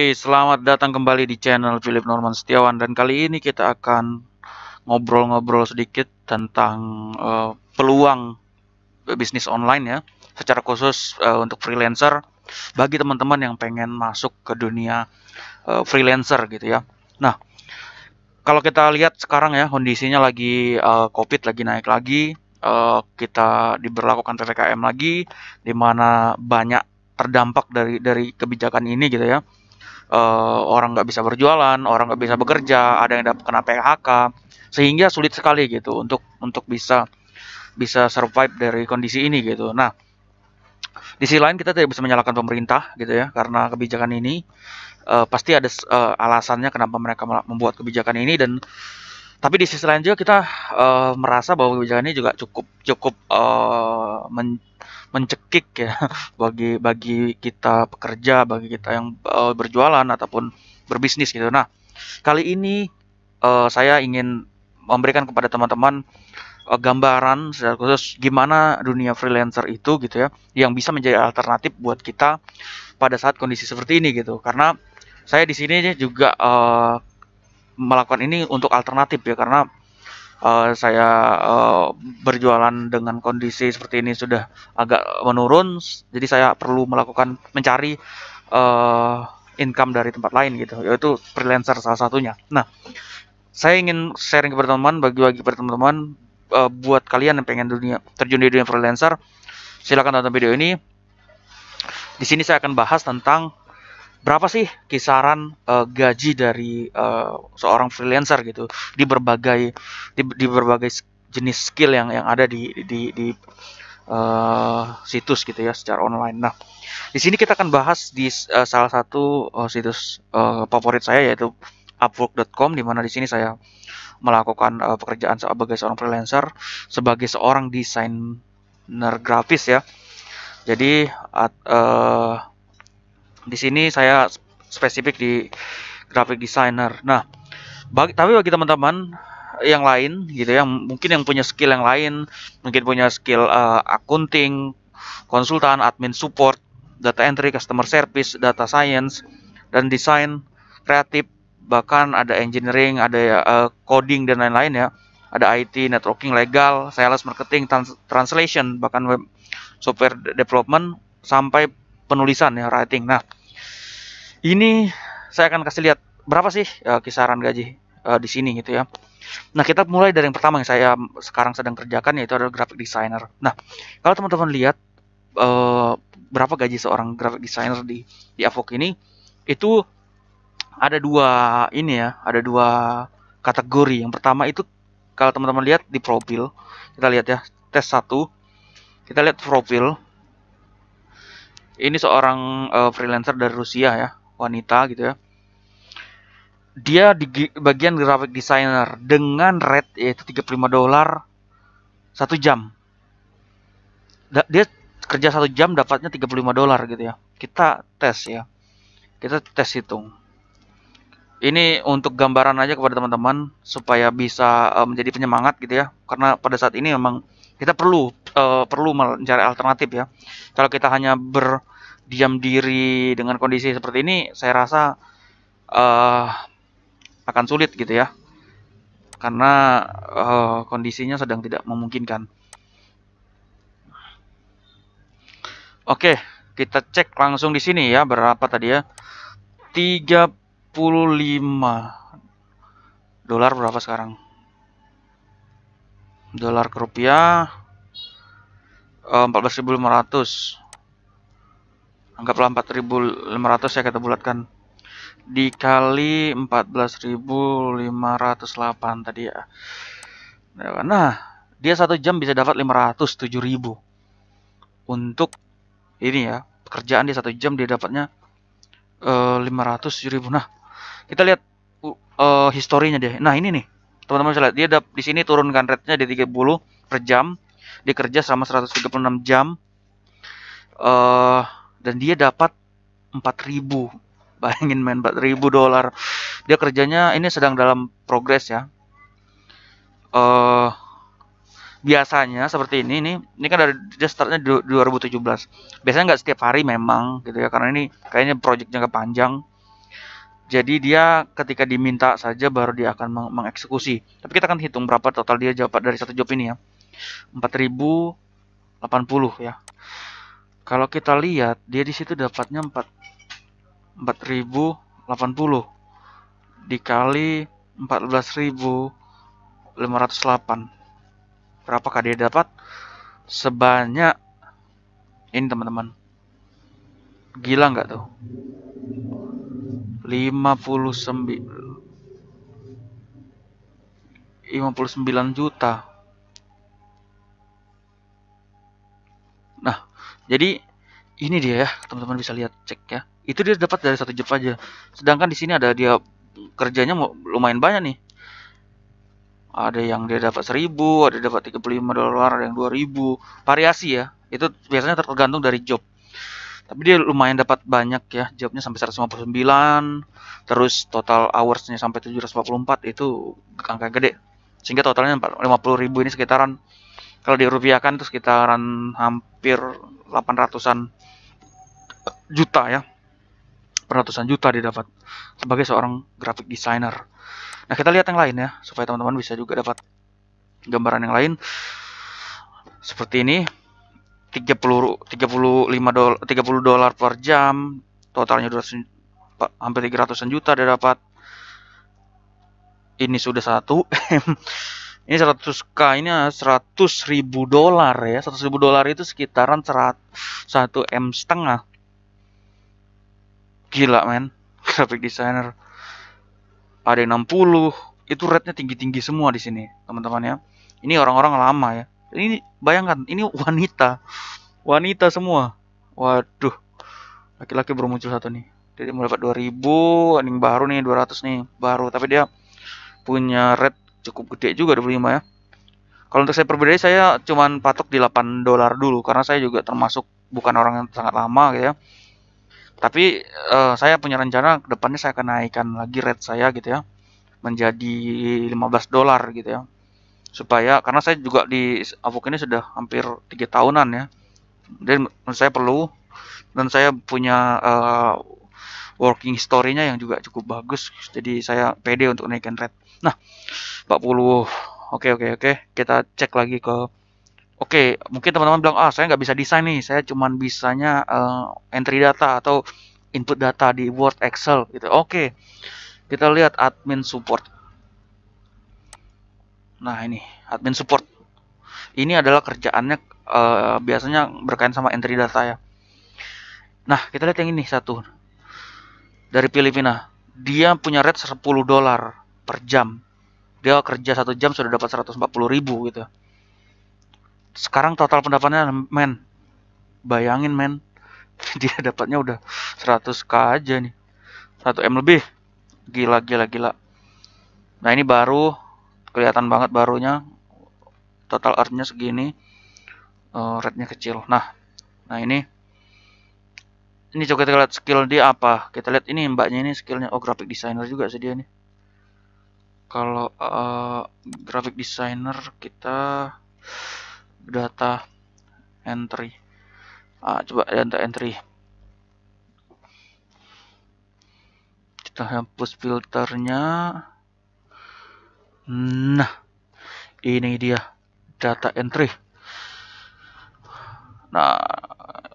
Selamat datang kembali di channel Philip Norman Setiawan, dan kali ini kita akan ngobrol-ngobrol sedikit tentang peluang bisnis online ya, secara khusus untuk freelancer, bagi teman-teman yang pengen masuk ke dunia freelancer gitu ya. Nah, kalau kita lihat sekarang ya, kondisinya lagi COVID lagi naik lagi, kita diberlakukan PPKM lagi, di mana banyak terdampak dari kebijakan ini gitu ya. Orang nggak bisa berjualan, orang nggak bisa bekerja, ada yang dapat kena PHK, sehingga sulit sekali gitu untuk bisa bisa survive dari kondisi ini gitu. Nah, di sisi lain kita tidak bisa menyalahkan pemerintah gitu ya, karena kebijakan ini pasti ada alasannya kenapa mereka membuat kebijakan ini, dan tapi di sisi lain juga kita merasa bahwa kebijakan ini juga cukup cukup mencekik ya bagi bagi kita pekerja, bagi kita yang berjualan ataupun berbisnis gitu. Nah, kali ini saya ingin memberikan kepada teman-teman gambaran secara khusus gimana dunia freelancer itu gitu ya, yang bisa menjadi alternatif buat kita pada saat kondisi seperti ini gitu. Karena saya di sini juga melakukan ini untuk alternatif ya, karena saya berjualan dengan kondisi seperti ini sudah agak menurun, jadi saya perlu mencari income dari tempat lain gitu, yaitu freelancer salah satunya. Nah, saya ingin sharing kepada teman-teman, bagi-bagi kepada teman-teman, buat kalian yang pengen terjun di dunia freelancer, silakan tonton video ini. Di sini saya akan bahas tentang berapa sih kisaran gaji dari seorang freelancer gitu di berbagai jenis skill yang ada di situs gitu ya, secara online. Nah, di sini kita akan bahas di salah satu situs favorit saya, yaitu Upwork.com, di mana di sini saya melakukan pekerjaan sebagai seorang freelancer, sebagai seorang desainer grafis ya. Jadi di sini saya spesifik di graphic designer. Nah, tapi bagi teman-teman yang lain gitu ya, mungkin yang punya skill yang lain, mungkin punya skill accounting, konsultan, admin support, data entry, customer service, data science, dan desain kreatif, bahkan ada engineering, ada coding dan lain-lain ya. Ada IT, networking, legal, sales, marketing, translation, bahkan web software development, sampai penulisan ya, writing. Nah, ini saya akan kasih lihat berapa sih kisaran gaji di sini gitu ya. Nah, kita mulai dari yang pertama yang saya sekarang sedang kerjakan, yaitu adalah graphic designer. Nah, kalau teman-teman lihat berapa gaji seorang graphic designer di Upwork ini, itu ada ada dua kategori. Yang pertama itu, kalau teman-teman lihat di profil, kita lihat ya, tes 1, kita lihat profil. Ini seorang freelancer dari Rusia ya, wanita gitu ya. Dia di bagian graphic designer dengan rate yaitu $35 1 jam. Dia kerja 1 jam dapatnya $35 gitu ya. Kita tes ya. Kita tes hitung. Ini untuk gambaran aja kepada teman-teman supaya bisa menjadi penyemangat gitu ya. Karena pada saat ini memang kita perlu mencari alternatif ya. Kalau kita hanya berdiam diri dengan kondisi seperti ini, saya rasa akan sulit gitu ya. Karena kondisinya sedang tidak memungkinkan. Oke, kita cek langsung di sini ya, berapa tadi ya? $35 berapa sekarang? Dolar ke rupiah 14.500. Anggaplah 4.500 ya, kita bulatkan dikali 14.508 tadi ya. Nah, dia 1 jam bisa dapat 507.000 untuk ini ya, pekerjaan dia 1 jam dia dapatnya 507.000. Nah, kita lihat historinya deh. Nah, ini nih, teman-teman bisa lihat dia di sini turunkan rate-nya di 30 per jam. Dia kerja selama 136 jam. Dan dia dapat 4.000. Bayangin main, $4.000. Dia kerjanya ini sedang dalam progres ya. Biasanya seperti ini kan dia startnya 2017. Biasanya nggak setiap hari memang gitu ya, karena ini kayaknya project jangka panjang. Jadi dia ketika diminta saja baru dia akan mengeksekusi. Tapi kita akan hitung berapa total dia dapat dari satu job ini ya. 4080 ya. Kalau kita lihat dia di situ dapatnya 4080 dikali 14.508. Berapakah dia dapat? Sebanyak ini teman-teman. Gila nggak tuh? 59 juta. Nah, jadi ini dia ya, teman-teman bisa lihat, cek ya. Itu dia dapat dari satu job aja. Sedangkan di sini ada dia kerjanya lumayan banyak nih. Ada yang dia dapat 1000, ada dapat 35 dolar, ada yang 2000. Variasi ya. Itu biasanya tergantung dari job. Tapi dia lumayan dapat banyak ya, jobnya sampai 159, terus total hoursnya sampai 744, itu angka gede. Sehingga totalnya 50.000 ini sekitaran, kalau dirupiahkan itu sekitaran hampir 800-an juta ya. Ratusan juta dia dapat sebagai seorang graphic designer. Nah, kita lihat yang lain ya, supaya teman-teman bisa juga dapat gambaran yang lain. Seperti ini. 30 dolar per jam, totalnya 200, hampir 300-an juta dia dapat. Ini sudah 1 M. Ini 100k, ini 100.000 dolar ya. 100.000 dolar itu sekitaran 1 M setengah. Gila men, graphic designer. Ada yang 60, itu rate-nya tinggi-tinggi semua di sini, teman-teman ya. Ini orang-orang lama ya. Ini bayangkan, ini wanita semua. Waduh, laki-laki baru muncul satu nih. Jadi mau dapat 2000, ini baru nih 200 nih baru. Tapi dia punya rate cukup gede juga 25 ya. Kalau untuk saya pribadi, saya cuman patok di 8 dolar dulu karena saya juga termasuk bukan orang yang sangat lama gitu ya. Tapi saya punya rencana kedepannya saya akan naikkan lagi rate saya gitu ya, menjadi 15 dolar gitu ya. Supaya karena saya juga di Upwork ini sudah hampir 3 tahunan ya, dan menurut saya perlu, dan saya punya working story-nya yang juga cukup bagus, jadi saya pede untuk naikkan rate. Nah, 40, oke, kita cek lagi ke, mungkin teman-teman bilang, saya nggak bisa desain nih, saya cuman bisanya entry data atau input data di Word, Excel gitu. Oke, kita lihat admin support. Nah, ini admin support. Ini adalah kerjaannya biasanya berkaitan sama entry data ya. Nah, kita lihat yang ini satu. Dari Filipina. Dia punya rate 10 dolar per jam. Dia kerja 1 jam sudah dapat 140.000 gitu. Sekarang total pendapatannya, men. Bayangin, men. Dia dapatnya udah 100k aja nih. 1 M lebih. Gila. Nah, ini baru, kelihatan banget barunya. Total earn-nya segini. Rate-nya kecil. Nah ini coba kita lihat skill dia apa. Kita lihat ini mbaknya ini skillnya. Graphic designer juga sih dia nih. Kalau graphic designer kita data entry. Coba data entry. Kita hapus filternya. Nah, ini dia data entry. Nah,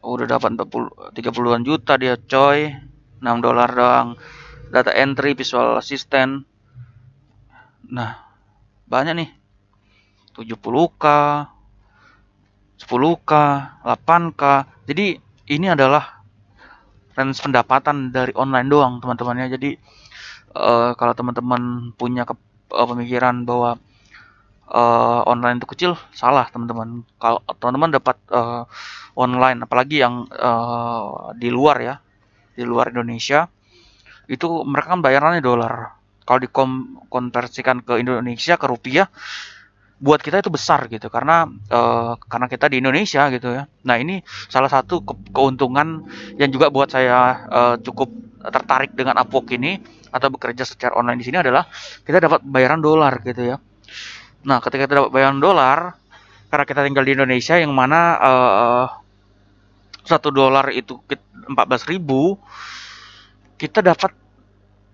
udah dapat 30-an juta dia coy. 6 dolar doang. Data entry, visual assistant. Nah, banyak nih. 70k, 10k, 8k. Jadi ini adalah range pendapatan dari online doang, teman-temannya. Jadi kalau teman-teman punya pemikiran bahwa online itu kecil, salah teman-teman. Kalau teman-teman dapat online, apalagi yang di luar ya, di luar Indonesia, itu mereka kan bayarannya dolar. Kalau dikonversikan ke Indonesia, ke rupiah, buat kita itu besar gitu, karena kita di Indonesia gitu ya. Nah, ini salah satu keuntungan yang juga buat saya cukup tertarik dengan Upwork ini atau bekerja secara online di sini adalah kita dapat bayaran dolar gitu ya. Nah, ketika kita dapat bayaran dolar, karena kita tinggal di Indonesia yang mana 1 dolar itu 14.000, kita dapat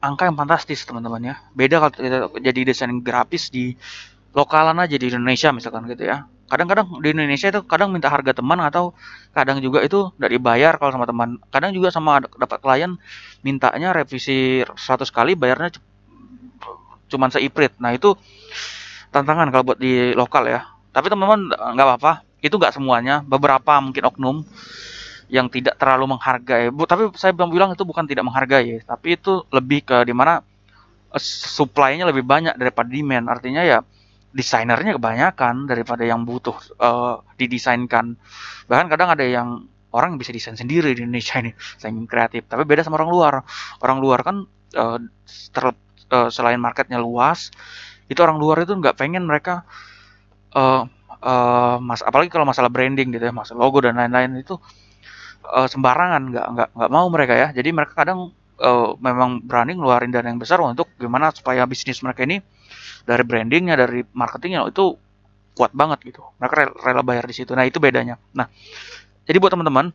angka yang fantastis teman-teman ya. Beda kalau kita jadi desain grafis di lokalan aja di Indonesia misalkan gitu ya. Kadang-kadang di Indonesia itu kadang minta harga teman atau kadang juga itu nggak dibayar kalau sama teman. Kadang juga sama dapat klien mintanya revisi 100 kali bayarnya cuman seiprit. Nah itu tantangan kalau buat di lokal ya. Tapi teman-teman nggak apa-apa. Itu nggak semuanya. Beberapa mungkin oknum yang tidak terlalu menghargai. Tapi saya bilang itu bukan tidak menghargai, tapi itu lebih ke dimana supply-nya lebih banyak daripada demand. Artinya ya desainernya kebanyakan daripada yang butuh didesainkan. Bahkan kadang ada yang orang bisa desain sendiri di Indonesia ini, desain kreatif. Tapi beda sama orang luar. Orang luar kan selain marketnya luas, itu orang luar itu nggak pengen mereka apalagi kalau masalah branding gitu ya, masalah logo dan lain-lain itu sembarangan, nggak mau mereka ya. Jadi mereka kadang memang berani ngeluarin dana yang besar untuk gimana supaya bisnis mereka ini dari brandingnya, dari marketingnya itu kuat banget gitu. Mereka rela bayar di situ. Nah itu bedanya. Nah jadi buat teman-teman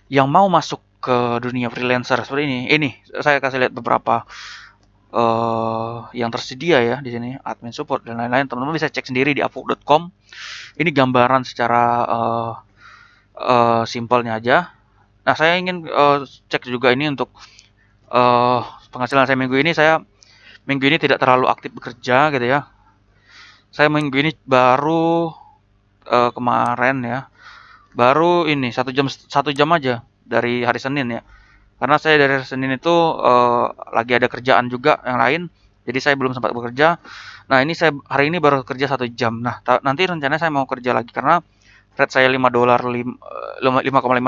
yang mau masuk ke dunia freelancer seperti ini saya kasih lihat beberapa yang tersedia ya di sini, admin support dan lain-lain. Teman-teman bisa cek sendiri di upwork.com. Ini gambaran secara simpelnya aja. Nah saya ingin cek juga ini untuk penghasilan saya minggu ini tidak terlalu aktif bekerja gitu ya. Saya minggu ini baru kemarin ya, baru ini 1 jam aja dari hari Senin ya. Karena saya dari hari Senin itu lagi ada kerjaan juga yang lain, jadi saya belum sempat bekerja. Nah ini saya hari ini baru kerja 1 jam. Nah nanti rencananya saya mau kerja lagi karena rate saya $5, 5,5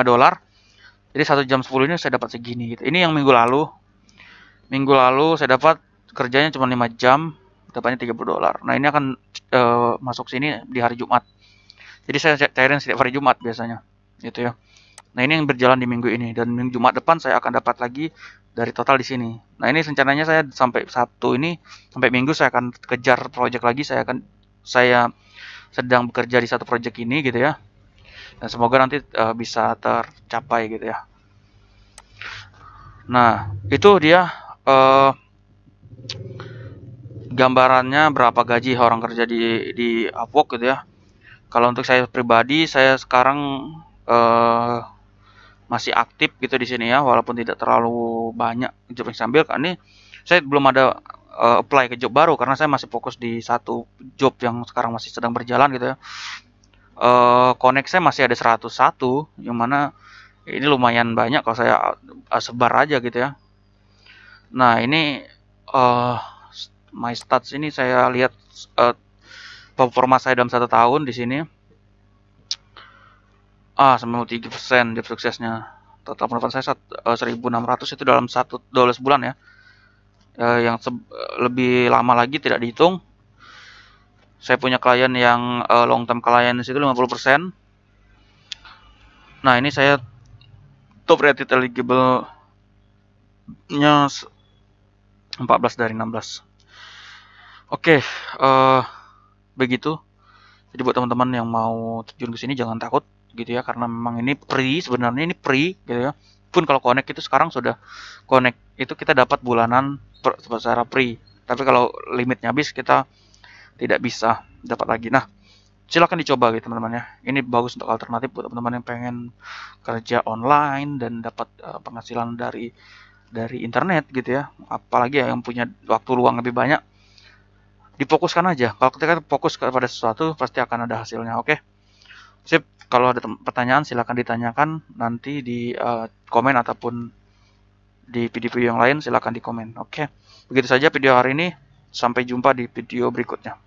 dolar. Jadi 1 jam 10 ini saya dapat segini gitu. Ini yang minggu lalu. Minggu lalu saya dapat kerjanya cuma 5 jam, dapatnya $30. Nah, ini akan masuk sini di hari Jumat. Jadi saya cairin setiap hari Jumat biasanya. Gitu ya. Nah, ini yang berjalan di minggu ini dan minggu Jumat depan saya akan dapat lagi dari total di sini. Nah, ini rencananya saya sampai Sabtu ini, sampai Minggu saya akan kejar project lagi. Saya sedang bekerja di satu project ini gitu ya. Dan semoga nanti bisa tercapai gitu ya. Nah, itu dia gambarannya berapa gaji orang kerja di Upwork gitu ya. Kalau untuk saya pribadi, saya sekarang masih aktif gitu di sini ya, walaupun tidak terlalu banyak job yang sambil. Ini saya belum ada apply ke job baru karena saya masih fokus di satu job yang sekarang masih sedang berjalan gitu ya. Connect saya masih ada 101, yang mana ini lumayan banyak kalau saya sebar aja gitu ya. Nah ini my stats ini saya lihat performa saya dalam 1 tahun di sini. 93% job suksesnya. Total pendapat saya 1.600 itu dalam 12 bulan ya. Yang lebih lama lagi tidak dihitung. Saya punya klien yang long term client itu 50%. Nah, ini saya top rated eligible nya 14 dari 16. Oke, begitu. Jadi buat teman-teman yang mau terjun ke sini jangan takut gitu ya, karena memang ini sebenarnya ini free gitu ya. Pun kalau connect itu sekarang sudah connect itu kita dapat bulanan secara free. Tapi kalau limitnya habis kita tidak bisa dapat lagi. Nah, silakan dicoba gitu teman-teman ya. Ini bagus untuk alternatif buat teman-teman yang pengen kerja online dan dapat penghasilan dari internet gitu ya. Apalagi yang punya waktu luang lebih banyak. Difokuskan aja. Kalau kita fokus kepada sesuatu pasti akan ada hasilnya. Oke. Sip. Kalau ada pertanyaan silakan ditanyakan nanti di komen ataupun di video-video yang lain silakan di komen. Oke. Begitu saja video hari ini. Sampai jumpa di video berikutnya.